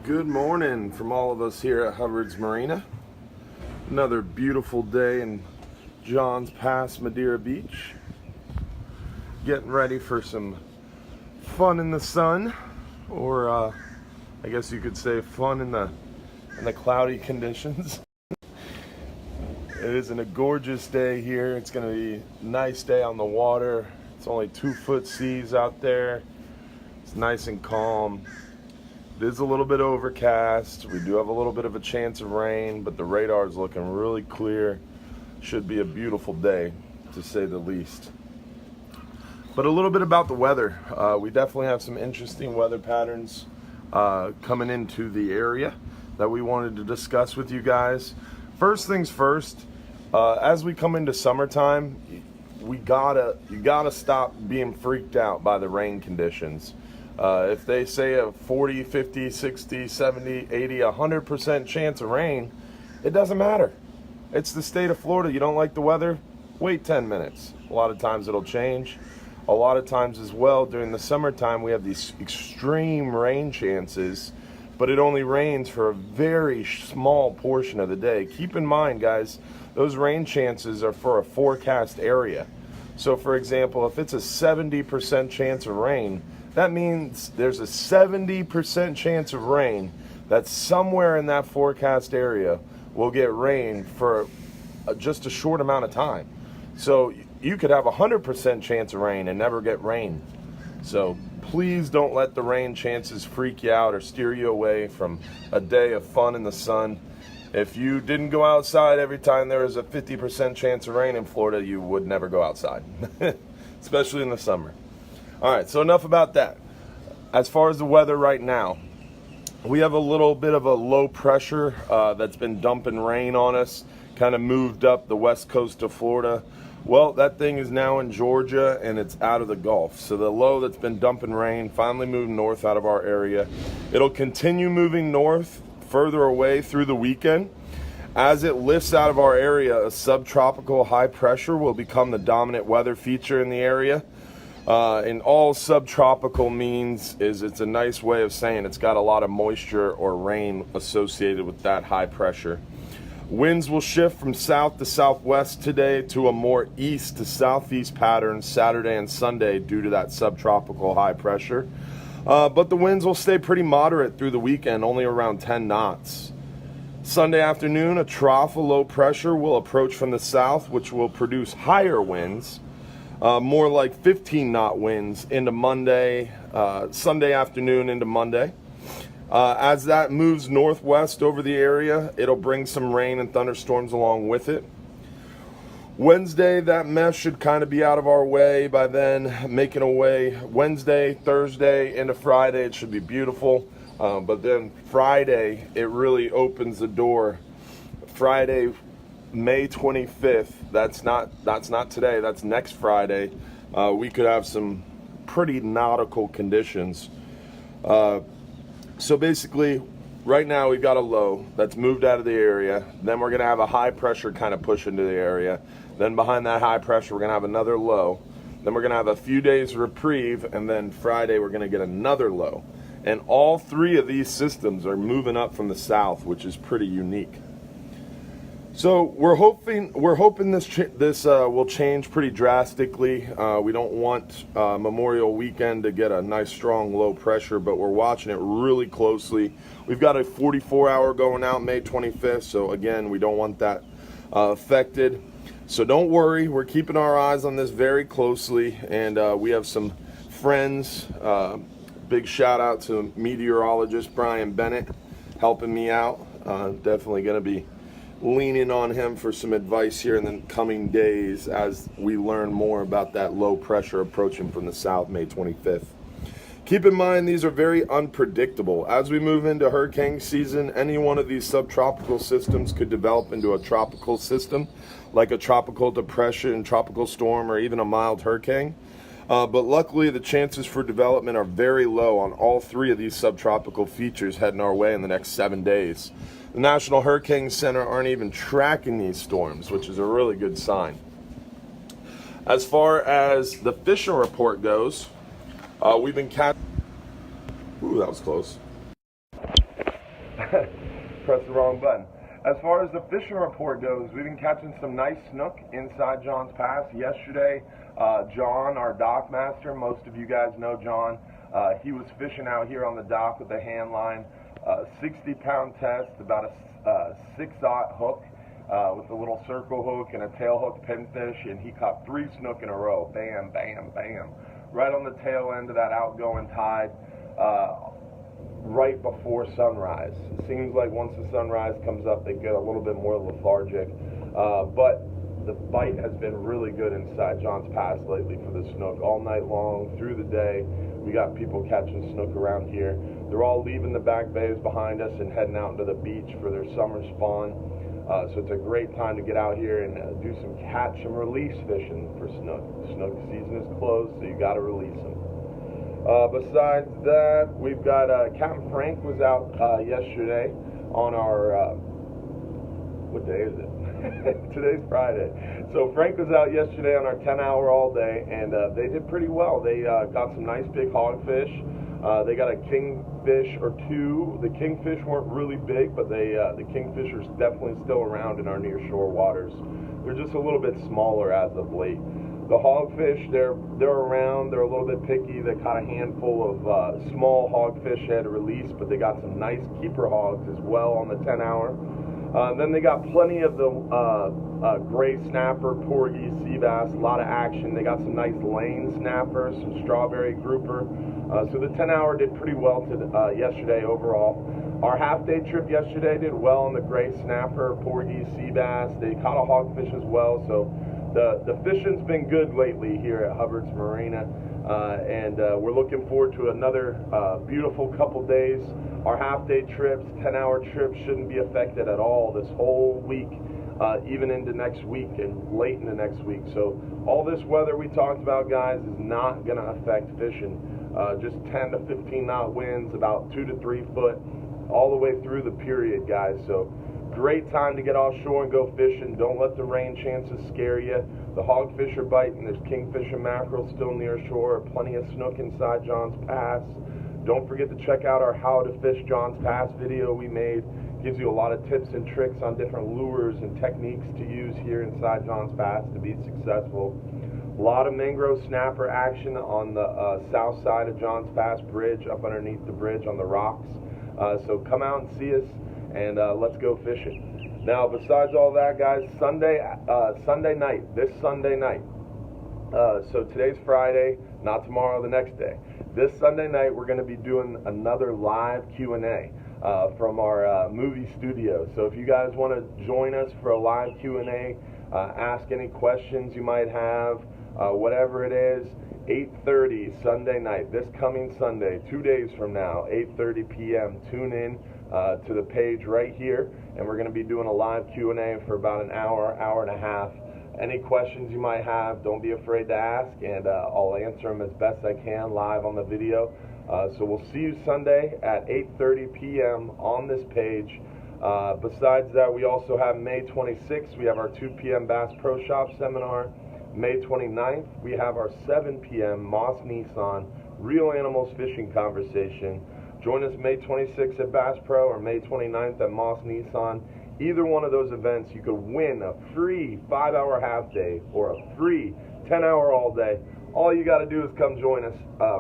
Good morning from all of us here at Hubbard's Marina. Another beautiful day in John's Pass, Madeira Beach. Getting ready for some fun in the sun, or I guess you could say fun in the cloudy conditions. It isn't a gorgeous day here. It's going to be a nice day on the water. It's only 2-foot seas out there. It's nice and calm. It is a little bit overcast. We do have a little bit of a chance of rain, but the radar is looking really clear. Should be a beautiful day, to say the least. But a little bit about the weather. We definitely have some interesting weather patterns coming into the area that we wanted to discuss with you guys. First things first, as we come into summertime, you gotta stop being freaked out by the rain conditions. If they say a 40, 50, 60, 70, 80, 100% chance of rain, it doesn't matter. It's the state of Florida. You don't like the weather? Wait 10 minutes. A lot of times it'll change. A lot of times as well, during the summertime, we have these extreme rain chances, but it only rains for a very small portion of the day. Keep in mind, guys, those rain chances are for a forecast area. So, for example, if it's a 70% chance of rain, that means there's a 70% chance of rain that somewhere in that forecast area will get rain for just a short amount of time. So you could have a 100% chance of rain and never get rain. So please don't let the rain chances freak you out or steer you away from a day of fun in the sun. If you didn't go outside every time there was a 50% chance of rain in Florida, you would never go outside, especially in the summer. All right, so enough about that. As far as the weather right now, we have a little bit of a low pressure that's been dumping rain on us, kind of moved up the west coast of Florida. Well, that thing is now in Georgia and it's out of the Gulf. So the low that's been dumping rain finally moved north out of our area. It'll continue moving north further away through the weekend. As it lifts out of our area, a subtropical high pressure will become the dominant weather feature in the area. And all subtropical means is it's a nice way of saying it's got a lot of moisture or rain associated with that high pressure. Winds will shift from south to southwest today to a more east to southeast pattern Saturday and Sunday due to that subtropical high pressure. But the winds will stay pretty moderate through the weekend, only around 10 knots. Sunday afternoon, a trough of low pressure will approach from the south, which will produce higher winds. More like 15-knot winds into Monday, Sunday afternoon into Monday. As that moves northwest over the area, it'll bring some rain and thunderstorms along with it. Wednesday, that mess should kind of be out of our way by then, making a way Wednesday, Thursday, into Friday. It should be beautiful. But then Friday, it really opens the door. Friday, May 25th, that's not today, that's next Friday. We could have some pretty nautical conditions. So basically, right now we've got a low that's moved out of the area. Then we're gonna have a high pressure kind of push into the area. Then behind that high pressure, we're gonna have another low. Then we're gonna have a few days reprieve, and then Friday we're gonna get another low. And all three of these systems are moving up from the south, which is pretty unique. So we're hoping this will change pretty drastically. We don't want Memorial Weekend to get a nice strong low pressure, but we're watching it really closely. We've got a 44-hour going out May 25th, so again, we don't want that affected. So don't worry, we're keeping our eyes on this very closely, and we have some friends. Big shout out to meteorologist Brian Bennett helping me out. Definitely going to be leaning on him for some advice here in the coming days as we learn more about that low pressure approaching from the south May 25th. Keep in mind, these are very unpredictable. As we move into hurricane season, any one of these subtropical systems could develop into a tropical system, like a tropical depression, tropical storm, or even a mild hurricane. But luckily, the chances for development are very low on all three of these subtropical features heading our way in the next 7 days. The National Hurricane Center aren't even tracking these storms, which is a really good sign. As far as the fishing report goes, we've been catching... Ooh, that was close. Press the wrong button. As far as the fishing report goes, we've been catching some nice snook inside John's Pass. Yesterday, John, our dock master, most of you guys know John, he was fishing out here on the dock with a hand line, 60-pound test, about a 6/0 hook with a little circle hook and a tail hook pinfish, and he caught 3 snook in a row. Bam, bam, bam. Right on the tail end of that outgoing tide. Right before sunrise. It seems like once the sunrise comes up, they get a little bit more lethargic. But the bite has been really good inside John's Pass lately for the snook. All night long, through the day, we got people catching snook around here. They're all leaving the back bays behind us and heading out into the beach for their summer spawn. So it's a great time to get out here and do some catch and release fishing for snook. Snook season is closed, so you got to release them. Besides that, we've got Captain Frank was out yesterday on our, what day is it? Today's Friday. So Frank was out yesterday on our 10-hour all day, and they did pretty well. They got some nice big hogfish. They got a kingfish or 2. The kingfish weren't really big, but the kingfishers definitely still around in our near-shore waters. They're just a little bit smaller as of late. The hogfish, they're around. They're a little bit picky. They caught a handful of small hogfish they had to release, but they got some nice keeper hogs as well on the 10-hour. Then they got plenty of the gray snapper, porgy, sea bass, a lot of action. They got some nice lane snappers, some strawberry grouper. So the 10-hour did pretty well yesterday overall. Our half-day trip yesterday did well on the gray snapper, porgy, sea bass. They caught a hogfish as well, so the fishing's been good lately here at Hubbard's Marina, and we're looking forward to another beautiful couple days. Our half-day trips, 10-hour trips shouldn't be affected at all this whole week, even into next week and late into next week. So all this weather we talked about, guys, is not going to affect fishing. Just 10 to 15 knot winds, about 2 to 3 foot, all the way through the period, guys. So great time to get offshore and go fishing. Don't let the rain chances scare you. The hogfish are biting. There's kingfish and mackerel still near shore. Plenty of snook inside John's Pass. Don't forget to check out our How to Fish John's Pass video we made. Gives you a lot of tips and tricks on different lures and techniques to use here inside John's Pass to be successful. A lot of mangrove snapper action on the south side of John's Pass Bridge, up underneath the bridge on the rocks. So come out and see us, and let's go fishing. Now, besides all that, guys, Sunday night, this Sunday night, so today's Friday, not tomorrow, the next day. This Sunday night, we're going to be doing another live Q&A from our movie studio. So if you guys want to join us for a live Q&A, ask any questions you might have, whatever it is, 8:30 Sunday night, this coming Sunday, 2 days from now, 8:30 p.m. Tune in to the page right here, and we're going to be doing a live Q&A for about an hour, hour and a half. Any questions you might have, don't be afraid to ask, and I'll answer them as best I can live on the video. So we'll see you Sunday at 8:30 p.m. on this page. Besides that, we also have May 26th, we have our 2 p.m. Bass Pro Shop seminar. May 29th, we have our 7 p.m. Moss Nissan Real Animals Fishing Conversation. Join us May 26th at Bass Pro or May 29th at Moss Nissan. Either one of those events, you could win a free 5-hour half day or a free 10-hour all day. All you got to do is come join us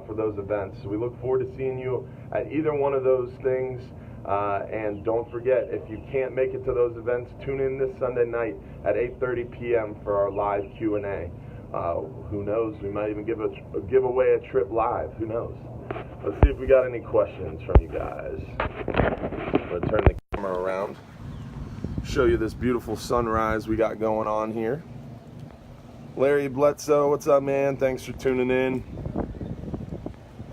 for those events. So we look forward to seeing you at either one of those things. And don't forget, if you can't make it to those events, tune in this Sunday night at 8:30 p.m. for our live Q&A. Who knows? We might even give away a trip live. Who knows? Let's see if we got any questions from you guys. I'm going to turn the camera around, show you this beautiful sunrise we got going on here. Larry Bledsoe, what's up, man? Thanks for tuning in.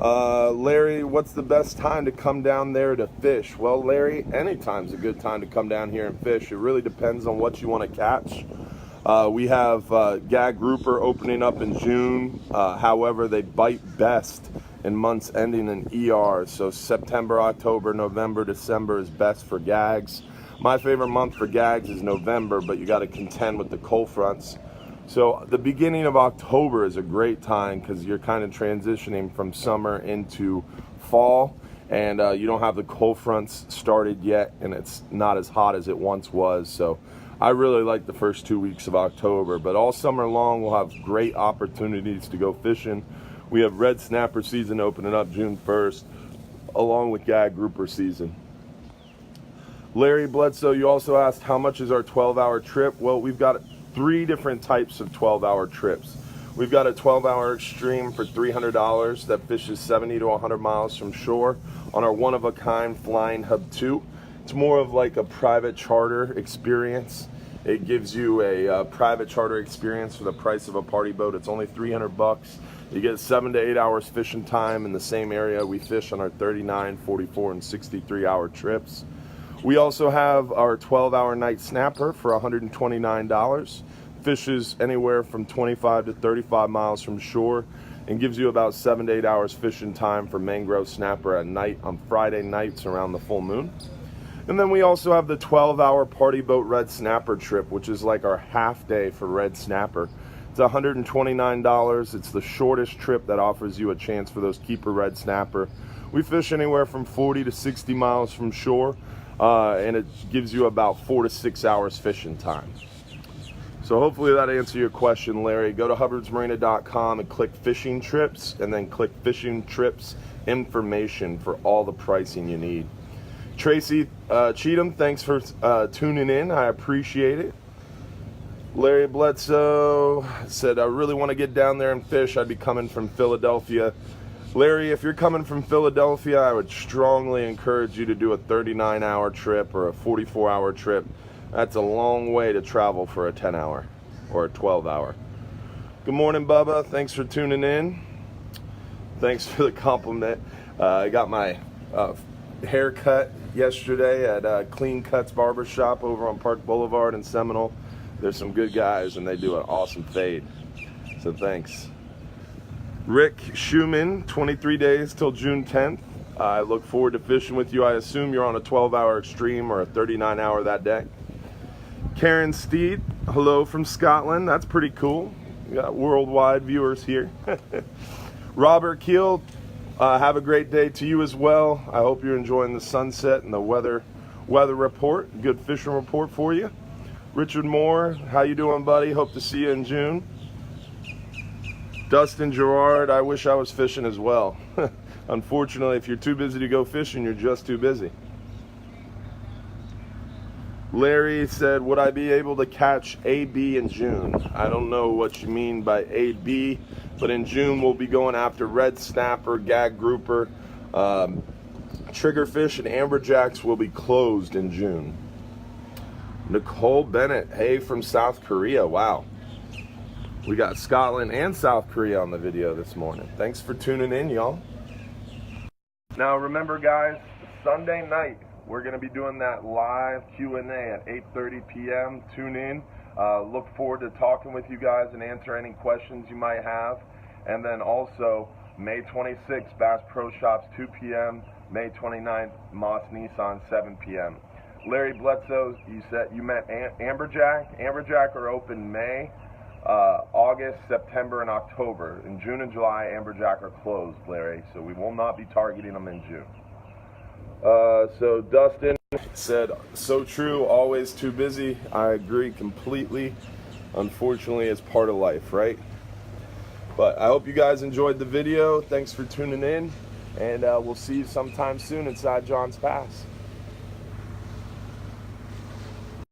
Larry, what's the best time to come down there to fish? Well, Larry, anytime's a good time to come down here and fish. It really depends on what you want to catch. We have gag grouper opening up in June. However, they bite best in months ending in ER. So September, October, November, December is best for gags. My favorite month for gags is November, but you got to contend with the cold fronts. So the beginning of October is a great time because you're kind of transitioning from summer into fall, and you don't have the cold fronts started yet, and it's not as hot as it once was. So I really like the first 2 weeks of October, but all summer long we'll have great opportunities to go fishing. We have red snapper season opening up June 1st, along with gag grouper season. Larry Bledsoe, you also asked how much is our 12-hour trip. Well, we've got 3 different types of 12-hour trips. We've got a 12-hour extreme for $300 that fishes 70 to 100 miles from shore on our one-of-a-kind Flying Hub 2. It's more of like a private charter experience. It gives you a private charter experience for the price of a party boat. It's only $300. You get 7 to 8 hours fishing time in the same area we fish on our 39, 44, and 63-hour trips. We also have our 12-hour night snapper for $129. Fishes anywhere from 25 to 35 miles from shore and gives you about 7 to 8 hours fishing time for mangrove snapper at night on Friday nights around the full moon. And then we also have the 12-hour party boat red snapper trip, which is like our half day for red snapper. It's $129. It's the shortest trip that offers you a chance for those keeper red snapper. We fish anywhere from 40 to 60 miles from shore, and it gives you about 4 to 6 hours fishing time. So hopefully that answered your question, Larry. Go to hubbardsmarina.com and click fishing trips, and then click fishing trips information for all the pricing you need. Tracy Cheatham, thanks for tuning in. I appreciate it. Larry Bledsoe said, I really want to get down there and fish. I'd be coming from Philadelphia. Larry, if you're coming from Philadelphia, I would strongly encourage you to do a 39-hour trip or a 44-hour trip. That's a long way to travel for a 10-hour or a 12-hour. Good morning, Bubba. Thanks for tuning in. Thanks for the compliment. I got my haircut yesterday at Clean Cuts Barbershop over on Park Boulevard in Seminole. There's some good guys, and they do an awesome fade. So thanks. Rick Schumann, 23 days till June 10th. I look forward to fishing with you. I assume you're on a 12-hour extreme or a 39-hour that day. Karen Steed, hello from Scotland. That's pretty cool. We got worldwide viewers here. Robert Keel, have a great day to you as well. I hope you're enjoying the sunset and the weather report. Good fishing report for you. Richard Moore, how you doing, buddy? Hope to see you in June. Dustin Gerard, I wish I was fishing as well. Unfortunately, if you're too busy to go fishing, you're just too busy. Larry said, would I be able to catch AB in June? I don't know what you mean by AB, but in June we'll be going after red snapper, gag grouper, triggerfish, and amberjacks will be closed in June. Nicole Bennett, hey, from South Korea. Wow. We got Scotland and South Korea on the video this morning. Thanks for tuning in, y'all. Now remember, guys, Sunday night, we're going to be doing that live Q&A at 8:30 p.m. Tune in. Look forward to talking with you guys and answer any questions you might have. And then also, May 26th, Bass Pro Shops, 2 p.m. May 29th, Moss Nissan, 7 p.m. Larry Bledsoe, you said you meant amberjack. Amberjack are open May, August, September, and October. In June and July, amberjack are closed, Larry, so we will not be targeting them in June. So Dustin said, so true, always too busy. I agree completely. Unfortunately, it's part of life, right? But I hope you guys enjoyed the video. Thanks for tuning in, and we'll see you sometime soon inside John's Pass.